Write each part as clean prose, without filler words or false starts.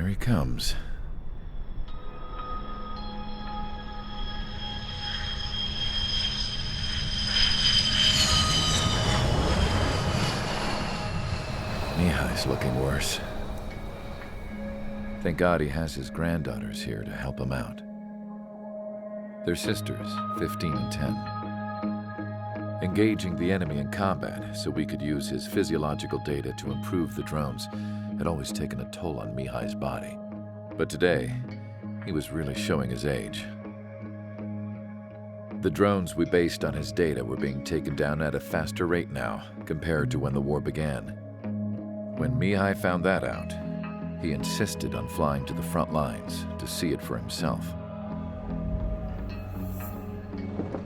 Here he comes. Mihai's looking worse. Thank God he has his granddaughters here to help him out. They're sisters, 15 and 10. Engaging the enemy in combat so we could use his physiological data to improve the drones had always taken a toll on Mihai's body. But today, he was really showing his age. The drones we based on his data were being taken down at a faster rate now compared to when the war began. When Mihai found that out, he insisted on flying to the front lines to see it for himself.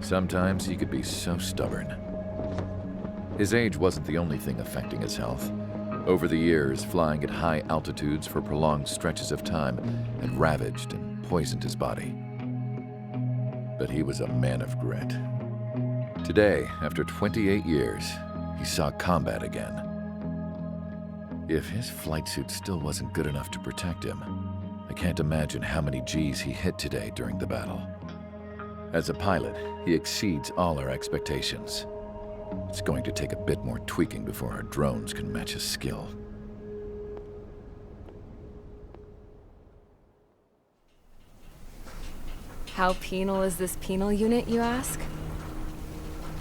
Sometimes he could be so stubborn. His age wasn't the only thing affecting his health. Over the years, flying at high altitudes for prolonged stretches of time had ravaged and poisoned his body. But he was a man of grit. Today, after 28 years, he saw combat again. If his flight suit still wasn't good enough to protect him, I can't imagine how many Gs he hit today during the battle. As a pilot, he exceeds all our expectations. It's going to take a bit more tweaking before our drones can match his skill. How penal is this penal unit, you ask?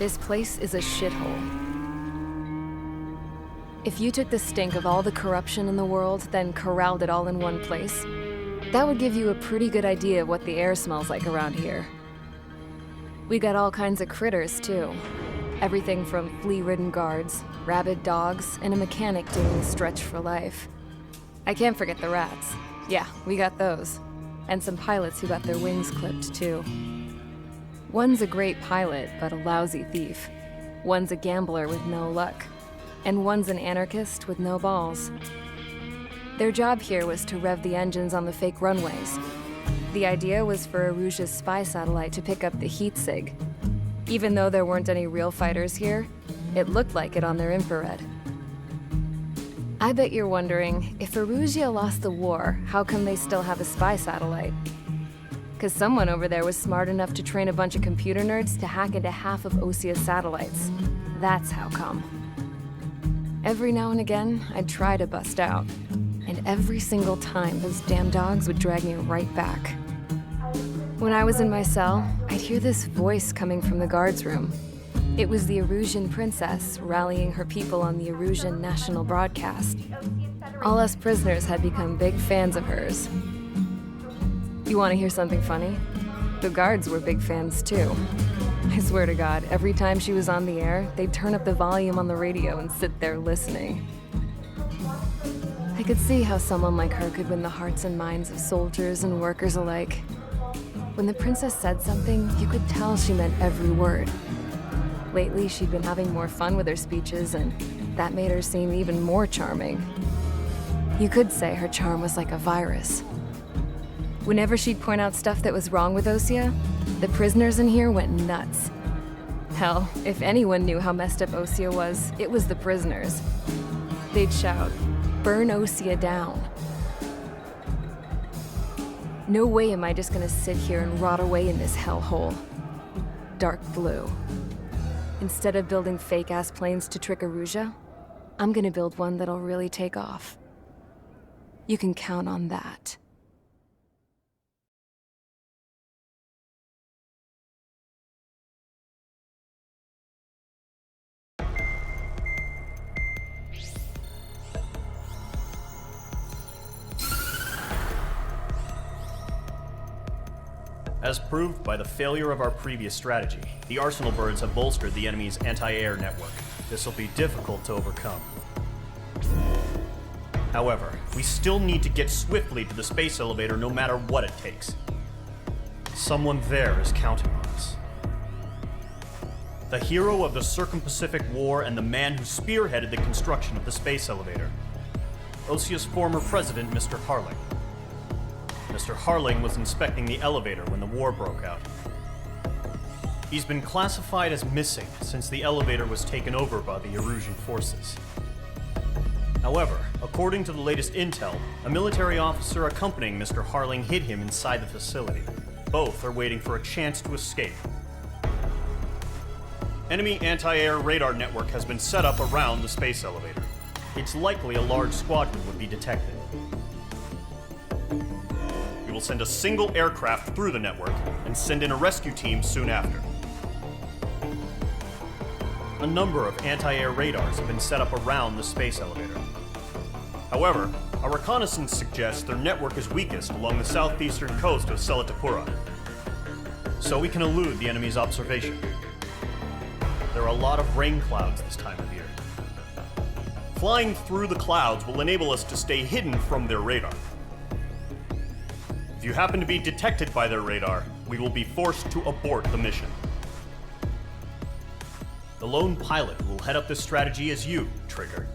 This place is a shithole. If you took the stink of all the corruption in the world, then corralled it all in one place, that would give you a pretty good idea of what the air smells like around here. We got all kinds of critters, too. Everything from flea-ridden guards, rabid dogs, and a mechanic doing the stretch for life. I can't forget the rats. Yeah, we got those. And some pilots who got their wings clipped, too. One's a great pilot, but a lousy thief. One's a gambler with no luck. And one's an anarchist with no balls. Their job here was to rev the engines on the fake runways. The idea was for Aruja's spy satellite to pick up the heat sig. Even though there weren't any real fighters here, it looked like it on their infrared. I bet you're wondering, if Aruja lost the war, how come they still have a spy satellite? 'Cause someone over there was smart enough to train a bunch of computer nerds to hack into half of Osia's satellites. That's how come. Every now and again, I'd try to bust out. And every single time, those damn dogs would drag me right back. When I was in my cell, I'd hear this voice coming from the guards room. It was the Erusian princess rallying her people on the Erusian national broadcast. All us prisoners had become big fans of hers. You want to hear something funny? The guards were big fans too. I swear to God, every time she was on the air, they'd turn up the volume on the radio and sit there listening. I could see how someone like her could win the hearts and minds of soldiers and workers alike. When the princess said something, you could tell she meant every word. Lately, she'd been having more fun with her speeches, and that made her seem even more charming. You could say her charm was like a virus. Whenever she'd point out stuff that was wrong with Osia, the prisoners in here went nuts. Hell, if anyone knew how messed up Osia was, it was the prisoners. They'd shout, "Burn Osia down." No way am I just gonna sit here and rot away in this hellhole. Dark blue. Instead of building fake-ass planes to trick Aruja, I'm gonna build one that'll really take off. You can count on that. As proved by the failure of our previous strategy, the Arsenal birds have bolstered the enemy's anti-air network. This will be difficult to overcome. However, we still need to get swiftly to the space elevator no matter what it takes. Someone there is counting on us. The hero of the Circum-Pacific War and the man who spearheaded the construction of the space elevator. Osia's former president, Mr. Harling. Mr. Harling was inspecting the elevator when the war broke out. He's been classified as missing since the elevator was taken over by the Erusian forces. However, according to the latest intel, a military officer accompanying Mr. Harling hid him inside the facility. Both are waiting for a chance to escape. Enemy anti-air radar network has been set up around the space elevator. It's likely a large squadron would be detected. We will send a single aircraft through the network and send in a rescue team soon after. A number of anti-air radars have been set up around the space elevator. However, our reconnaissance suggests their network is weakest along the southeastern coast of Selatapura, so we can elude the enemy's observation. There are a lot of rain clouds this time of year. Flying through the clouds will enable us to stay hidden from their radar. If you happen to be detected by their radar, we will be forced to abort the mission. The lone pilot who will head up this strategy is you, Trigger.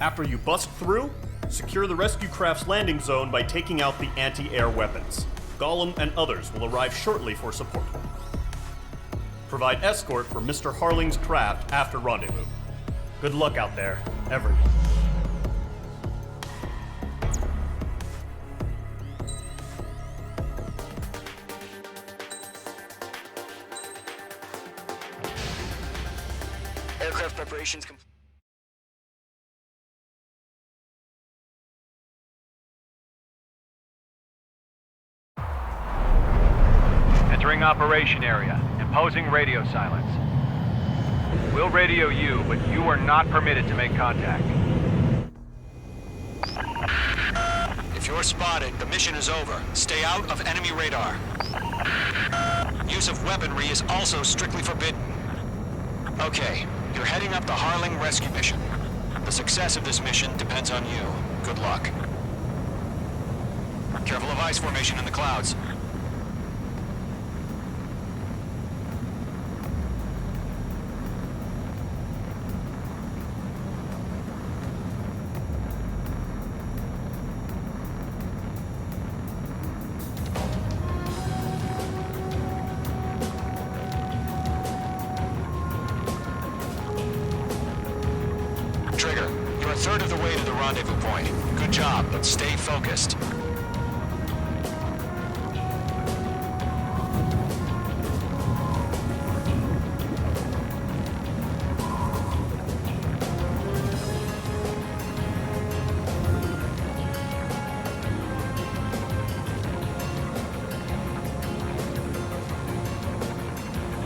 After you bust through, secure the rescue craft's landing zone by taking out the anti-air weapons. Gollum and others will arrive shortly for support. Provide escort for Mr. Harling's craft after rendezvous. Good luck out there, everyone. Aircraft preparations complete. Entering operation area. Imposing radio silence. We'll radio you, but you are not permitted to make contact. If you're spotted, the mission is over. Stay out of enemy radar. Use of weaponry is also strictly forbidden. Okay, you're heading up the Harling rescue mission. The success of this mission depends on you. Good luck. Careful of ice formation in the clouds. Trigger, you're a third of the way to the rendezvous point. Good job, but stay focused.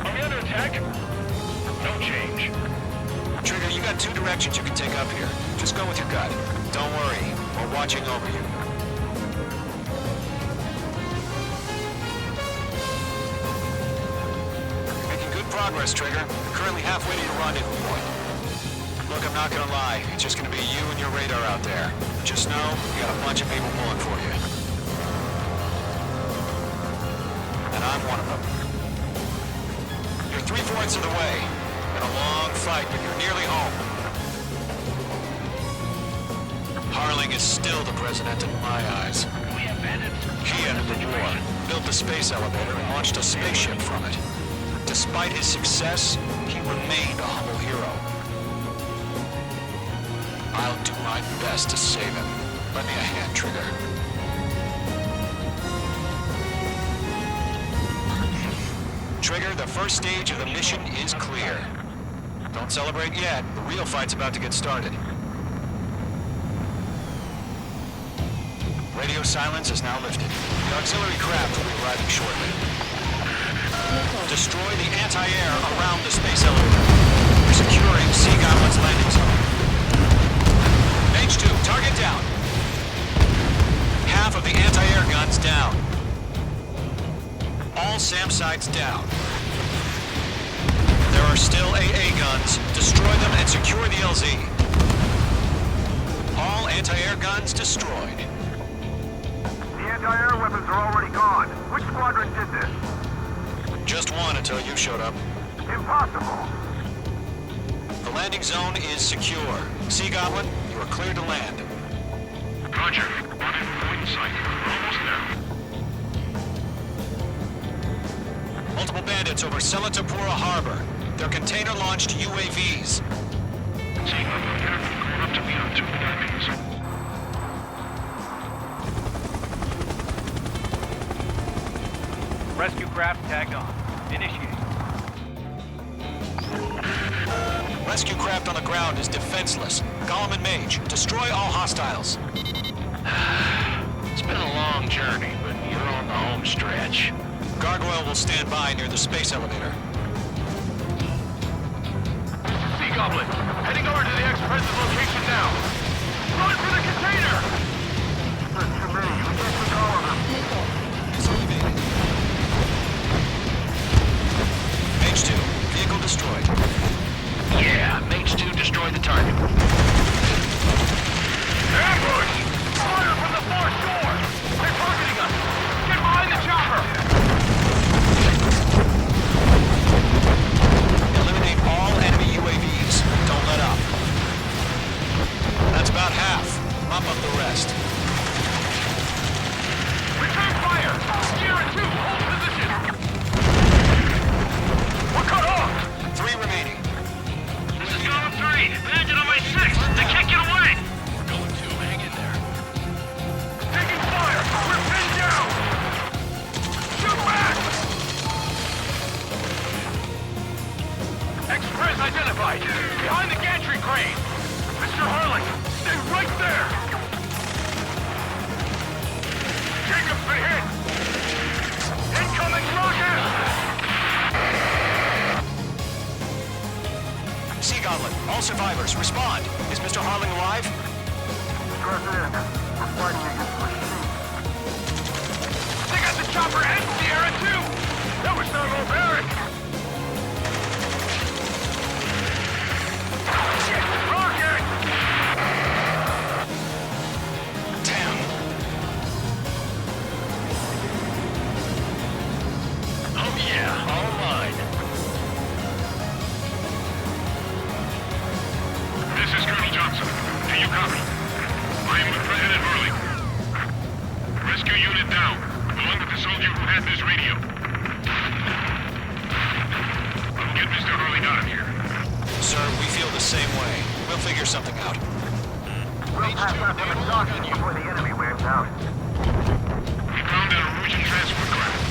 Are we under attack? No change. Trigger, you got two directions you can take up here. Just go with your gut. Don't worry, we're watching over you. You're making good progress, Trigger. You're currently halfway to your rendezvous point. Look, I'm not gonna lie. It's just gonna be you and your radar out there. Just know, you got a bunch of people pulling for you. And I'm one of them. You're 3/4 of the way. Been a long fight, but you're nearly home. Harling is still the president in my eyes. We have bandits. He ended the war, built the space elevator, and launched a spaceship from it. Despite his success, he remained a humble hero. I'll do my best to save him. Lend me a hand, Trigger. Trigger, the first stage of the mission is clear. Don't celebrate yet. The real fight's about to get started. Radio silence is now lifted. The auxiliary craft will be arriving shortly. Destroy the anti-air around the space elevator. We're securing Sea Goblin's landing zone. Page 2, target down. Half of the anti-air guns down. All SAM sites down. There are still AA guns. Destroy them and secure the LZ. All anti-air guns destroyed. The anti-air weapons are already gone. Which squadron did this? Just one until you showed up. Impossible. The landing zone is secure. Sea Goblin, you are cleared to land. Roger. Rendezvous point in sight. Almost there. Multiple bandits over Selatapura Harbor. They're container-launched UAVs. See, I'm prepared for going up to meet on 2 diamonds. Rescue craft tagged on. Initiate. Rescue craft on the ground is defenseless. Gollum and Mage, destroy all hostiles. It's been a long journey, but you're on the home stretch. Gargoyle will stand by near the space elevator. Sea Goblin, heading over to the ex-president's location now. Run for the container! There's too many. We can't take all of them. Mage 2, vehicle destroyed. Yeah, Mage 2 destroyed the target. Ambush! Fire from the far shore! They're targeting us! Get behind the chopper! Eliminate all enemy UAVs. Don't let up. That's about half. Mop up the rest. Return fire! Sierra 2, hold position! We're cut off! 3 remaining. This is Gollum 3. Imagine on my 6. They can't get away! We're going to. Hang in there. Taking fire! We're pinned down! Shoot back! Express identified. Behind the gantry crane. Mr. Harling, stay right there! Jacob's been hit! Incoming rocket! Sea Goblin, all survivors, respond. Is Mr. Harling alive? President, we're fighting against machines. They got the chopper and Sierra too! That was not barbaric! Shit! Rocket! Damn. Oh yeah, all mine. This is Colonel Johnson. Do you copy? I am with President Harling. Rescue unit down, along with the soldier who had this radio. I'll get Mr. Harling out of here. Sir, we feel the same way. We'll figure something out. We'll pass out the exhaustion before the enemy wears out. We found a Norwegian transport craft.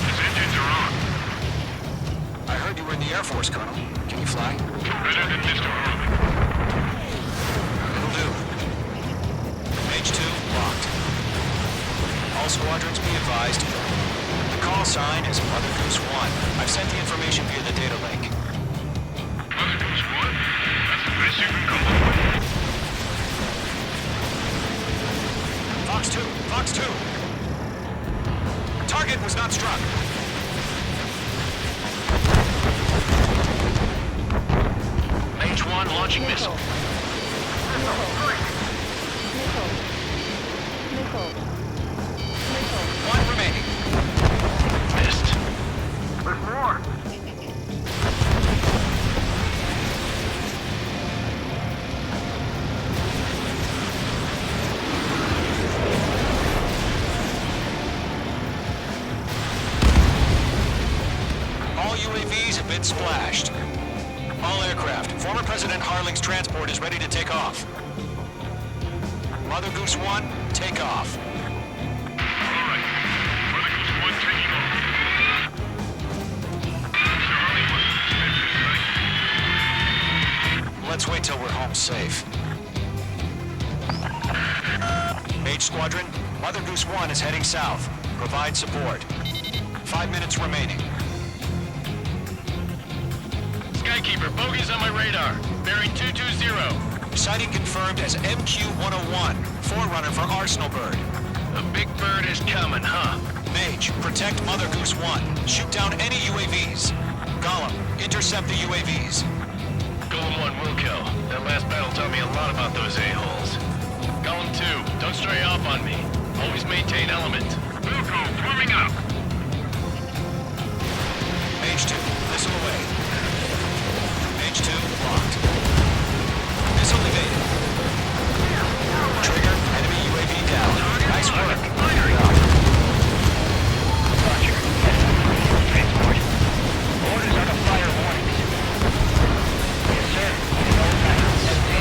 His engines are on. I heard you were in the Air Force, Colonel. Can you fly? Better than Mr. Harling. It'll do. Mage 2, locked. All squadrons be advised. The call sign is Mother Goose 1. I've sent the information via the data link. Mother Goose 1? That's the best you can come up with. Fox 2, Fox 2. Target was not struck. Mage 1 launching missile. One remaining. Missed. There's more. All UAVs have been splashed. All aircraft. Former President Harling's transport is ready to take off. Mother Goose 1, take off. Alright. Mother Goose 1 taking off. Mr. Harling must have suspended, right? Let's wait till we're home safe. Mage Squadron, Mother Goose 1 is heading south. Provide support. 5 minutes remaining. Skykeeper, bogeys on my radar. Bearing 220. Sighting confirmed as MQ-101, forerunner for Arsenal Bird. The big bird is coming, huh? Mage, protect Mother Goose 1. Shoot down any UAVs. Gollum, intercept the UAVs. Golem 1 will kill. That last battle taught me a lot about those a-holes. Golem 2, don't stray off on me. Always maintain element. Wilco, forming up. Mage 2, missile away. Mage 2, locked. Missile evaded. Trigger, enemy UAV down. Nice work. Keep it up. Roger. Transport. Orders are to fire warnings. Yes, sir. All right.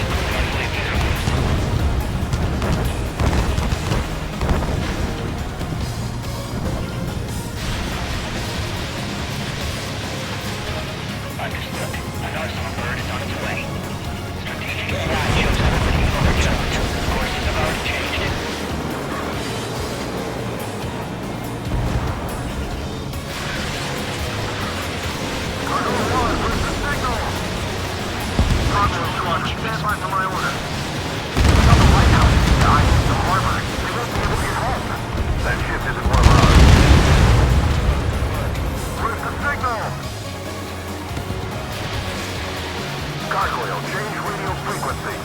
Gargoyle, change radio frequency.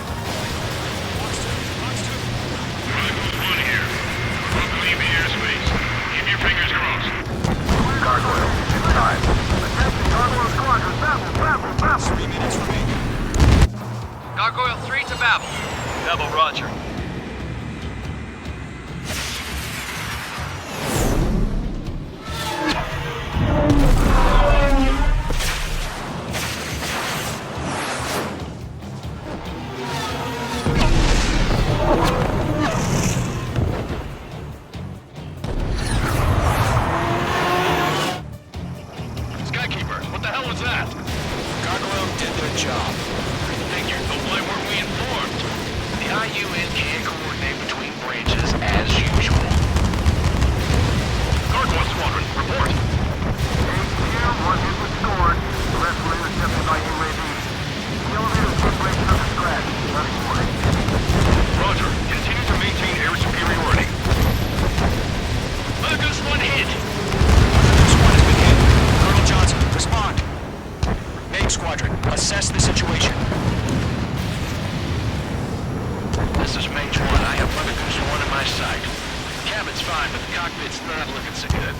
One here. We'll clean the airspace. Keep your fingers crossed. Gargoyle, it's time. Attention, Gargoyle Squadron, babble. 3 minutes remaining. Gargoyle 3 to Babel. Babel, roger. Skykeeper, what the hell was that? Gargoyle did their job. Figured, but why weren't we informed? The IUN can't coordinate between branches as usual. Gargoyle Squadron, report. ATM, one hit restored. The rest were intercepted by UAV. The elevator's been breaking up to scratch. Running away. Roger. Continue to maintain air superiority. Burgers one hit. This one has been hit. Colonel Johnson, respond. Main Squadron, assess the situation. This is Mage 1. I have Mother Goose 1 in my sight. The cabin's fine, but the cockpit's not looking so good.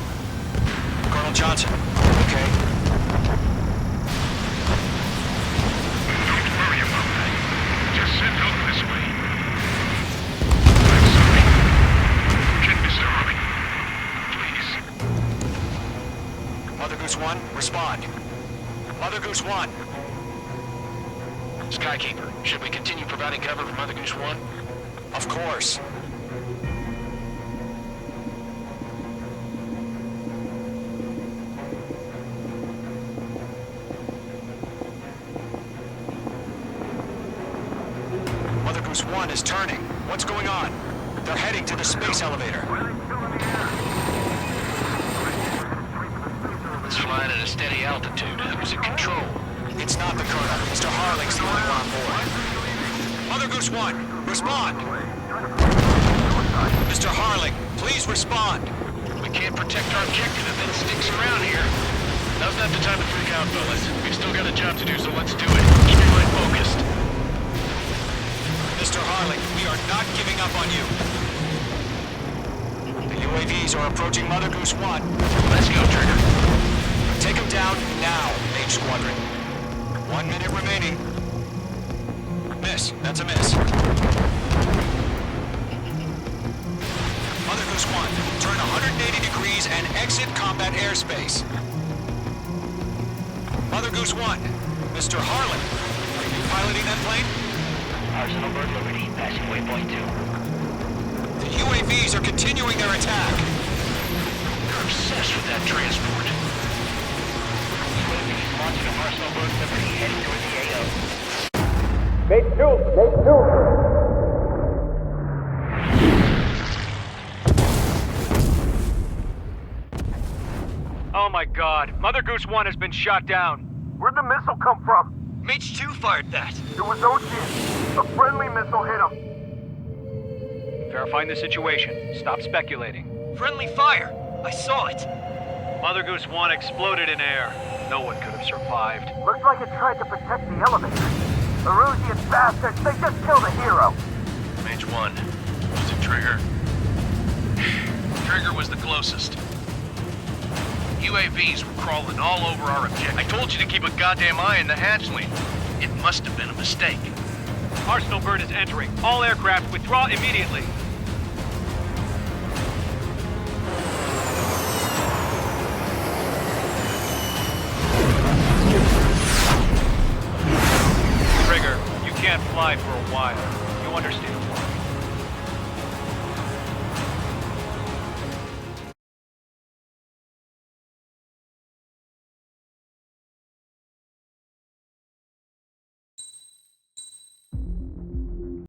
Colonel Johnson, okay? Don't worry about that. Just send help this way. I'm sorry. Get Mr. Harley. Please. Mother Goose 1, respond. Mother Goose 1. Skykeeper, should we continue providing cover for Mother Goose 1? Of course. Mother Goose 1 is turning. What's going on? They're heading to the space elevator. It's flying at a steady altitude. Who's in control? It's not the Colonel. Mr. Harling's the only one on board. Mother Goose 1, respond! Mr. Harling, please respond! We can't protect our objective if it sticks around here. Now's not the time to freak out, fellas. We've still got a job to do, so let's do it. Keep your mind focused. Mr. Harling, we are not giving up on you. The UAVs are approaching Mother Goose 1. Let's go, Trigger. Take them down now, Mage Squadron. 1 minute remaining. Miss. That's a miss. Mother Goose 1, turn 180 degrees and exit combat airspace. Mother Goose 1, Mr. Harlan, are you piloting that plane? Arsenal Bird Liberty, passing waypoint 2. The UAVs are continuing their attack. They're obsessed with that transport. UAVs launching a Arsenal Bird Liberty, heading toward the AO. Oh my god, Mother Goose 1 has been shot down. Where'd the missile come from? Mage 2 fired that. It was Ocean. A friendly missile hit him. Verifying the situation. Stop speculating. Friendly fire! I saw it! Mother Goose 1 exploded in air. No one could have survived. Looks like it tried to protect the elevator. Erusian bastards, they just killed a hero. Mage 1. Was it Trigger? Trigger was the closest. UAVs were crawling all over our objective. I told you to keep a goddamn eye on the hatchling. It must have been a mistake. Arsenal Bird is entering. All aircraft withdraw immediately. Trigger, you can't fly for a while. You understand why?